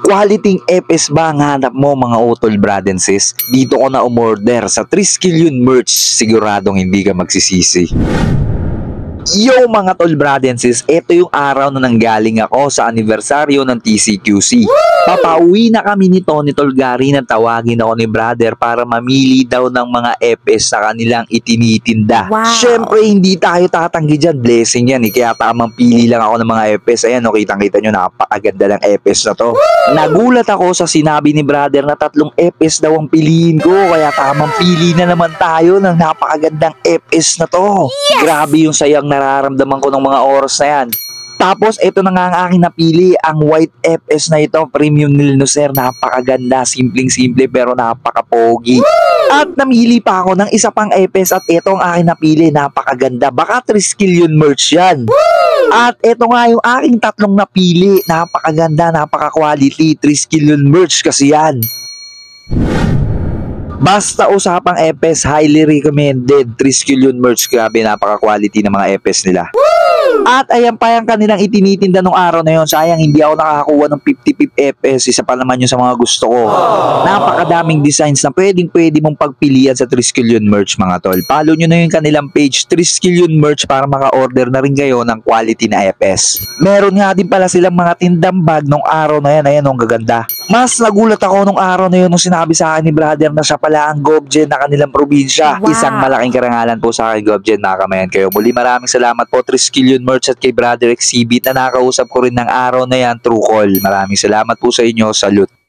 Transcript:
Quality FS ba ang hanap mo mga utol brad and sis? Dito ko na umorder sa Triskelion merch, siguradong hindi ka magsisisi. Yo mga tol brad and sis, ito yung araw na nanggaling ako sa anibersaryo ng TCQC. Papauwi na kami ni Tol Gary na tawagin ako ni brother para mamili daw ng mga FS sa kanilang itinitinda. Wow. Syempre hindi tayo tatanggi dyan, blessing yan kaya tamang pili lang ako ng mga FS. Ayan kitang-kita nyo, napakaganda ng FS na to. Nagulat ako sa sinabi ni brother na 3 FS daw ang piliin ko, kaya tamang pili na naman tayo ng napakagandang FS na to. Grabe yung sayang nararamdaman ko ng mga oras na yan. Tapos ito na nga ang aking napili, ang white FS na ito, premium Nilnuser, napakaganda, simpleng-simple pero napakapogi. At namili pa ako ng isa pang FS at ito ang aking napili, napakaganda, baka Triskelion merch yan. At ito nga yung aking 3 napili, napakaganda, napaka-quality, Triskelion merch kasi yan. Basta usapang FS, highly recommended, Triskelion merch, grabe napaka-quality ng mga FS nila. At ayan pa yung kanilang itinitinda nung araw na yon. Sayang hindi ako nakakakuha ng 50 FS. Isa pa naman yun sa mga gusto ko. Napakadaming designs na pwede mong pagpilian sa Triskelion merch mga tol. Follow nyo na yung kanilang page Triskelion merch para maka-order na rin kayo ng quality na FS. Meron nga din pala silang mga tindang bag nung araw na yan. Ayan ang gaganda. Mas nagulat ako nung araw na yun nung sinabi sa akin ni brother na siya pala ang Govgen na kanilang probinsya. Wow. Isang malaking karangalan po sa akin Govgen, nakakamayan kayo. Muli maraming salamat po Triskelion merch at kay brother Exhibit na nakausap ko rin ng araw na yan through call. Maraming salamat po sa inyo. Salute.